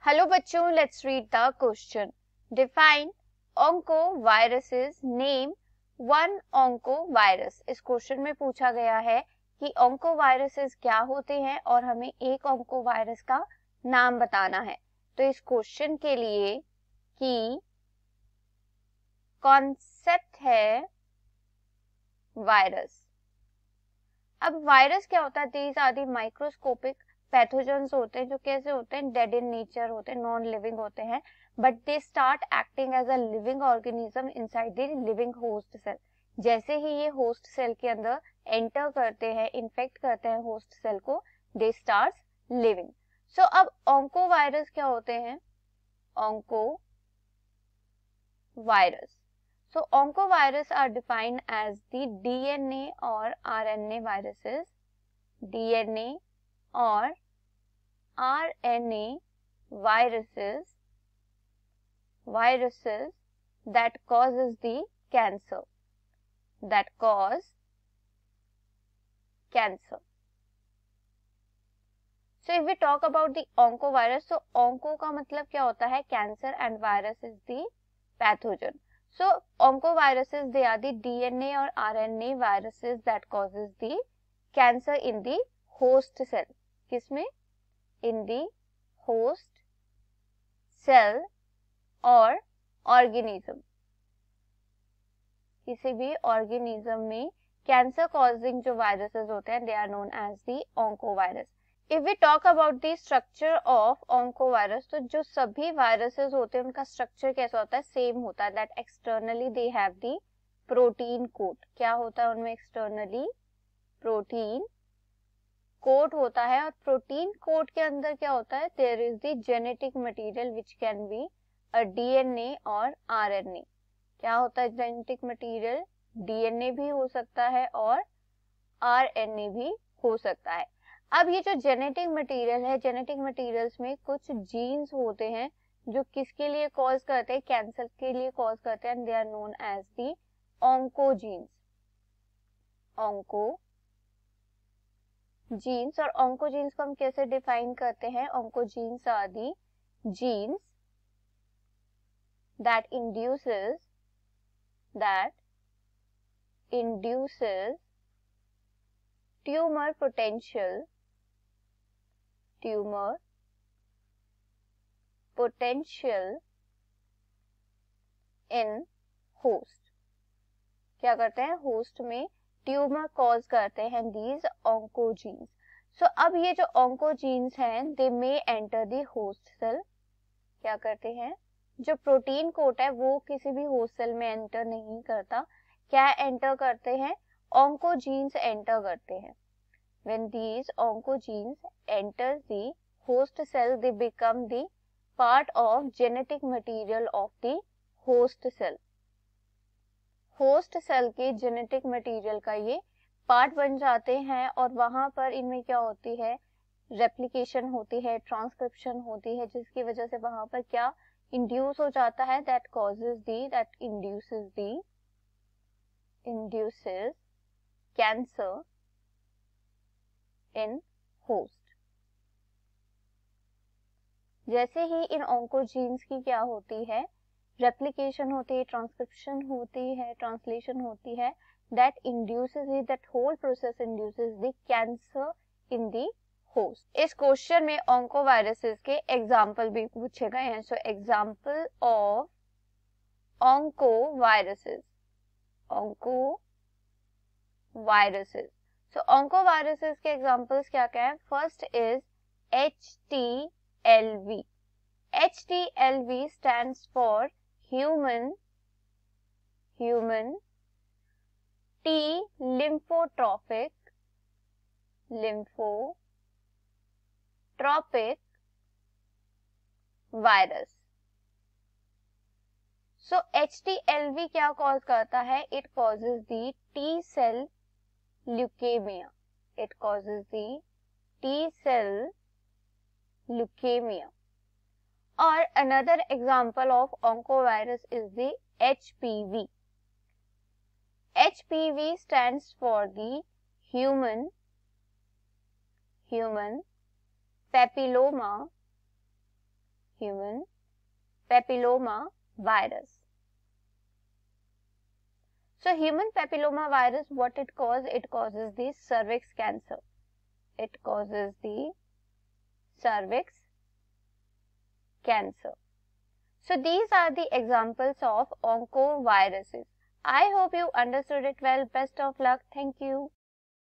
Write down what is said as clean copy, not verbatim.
Hello बच्चों, let's read the question. Define oncoviruses, name one oncovirus. इस question में पूछा गया है कि ऑन्कोवायरसेस क्या होते हैं और हमें एक ऑन्कोवायरस का नाम बताना है. तो इस क्वेश्चन के लिए की कॉन्सेप्ट है वायरस. अब वायरस क्या होता है? These are the microscopic pathogens होते हैं जो कैसे होते हैं? डेड इन नेचर होते हैं, नॉन लिविंग होते हैं, but they start acting as a living organism inside the living host cell. जैसे ही ये होस्ट सेल के अंदर एंटर करते हैं, इन्फेक्ट करते हैं होस्ट सेल को, दे स्टार्ट लिविंग. सो अब ऑन्कोवायरस क्या होते हैं? ऑन्कोवायरस. So oncovirus are defined as the DNA or RNA viruses, DNA or RNA viruses that causes the cancer, that cause cancer. So if we talk about the oncovirus, so onco का मतलब क्या होता है? Cancer, and virus is the pathogen. So oncoviruses, they are the DNA or RNA viruses that causes the cancer in the host cell. किसमें? In the host cell or organism. किसी भी organism में cancer causing जो viruses होते हैं, they are known as the oncovirus. If we talk about the structure of oncovirus, तो जो सभी viruses होते हैं उनका structure कैसा होता है? सेम होता है. That externally they have the protein coat. क्या होता है उनमें? externally protein coat होता है. और protein coat के अंदर क्या होता है? There is the genetic material which can be a DNA और RNA. क्या होता है genetic material? DNA भी हो सकता है और RNA भी हो सकता है. अब ये जो जेनेटिक मटेरियल है, जेनेटिक मटेरियल्स में कुछ जीन्स होते हैं जो किसके लिए कॉज करते हैं? कैंसर के लिए कॉज करते हैं. They are known as the oncogenes. Oncogenes. और ऑन्कोजीन्स को हम कैसे डिफाइन करते हैं? Oncogenes are the genes that induces tumor potential in host. क्या करते हैं? होस्ट में ट्यूमर कॉज करते हैं these oncogenes. So अब ये जो oncogenes हैं, they may enter the host cell. क्या करते हैं? जो प्रोटीन कोट है वो किसी भी होस्ट सेल में एंटर नहीं करता. क्या एंटर करते हैं? oncogenes एंटर करते हैं. When these oncogenes enter the host cell, they become the part of genetic material of the host cell. Host cell के जेनेटिक मटेरियल का ये पार्ट बन जाते हैं और वहां पर इनमें क्या होती है? रेप्लिकेशन होती है, ट्रांसक्रिप्शन होती है, जिसकी वजह से वहां पर क्या इंड्यूस हो जाता है? That induces cancer in host. जैसे ही इन ऑन्कोजीन्स की क्या होती है? रेप्लिकेशन होती है, ट्रांसक्रिप्शन होती है, ट्रांसलेशन होती है, that induces it, that whole process induces the cancer in the host. इस क्वेश्चन में ऑन्कोवायरसेस के एग्जांपल भी पूछे गए हैं. So example of oncoviruses. So oncoviruses के examples क्या क्या है? First is HTLV. HTLV stands for human T lymphotropic virus. So HTLV क्या कॉज करता है? It causes the T cell leukemia. It causes the T cell leukemia. Or another example of oncovirus is the HPV. HPV stands for the human papilloma human papilloma virus. So human papilloma virus, what it causes? It causes the cervix cancer. It causes the cervix cancer. So these are the examples of oncoviruses. I hope you understood it well. Best of luck. Thank you.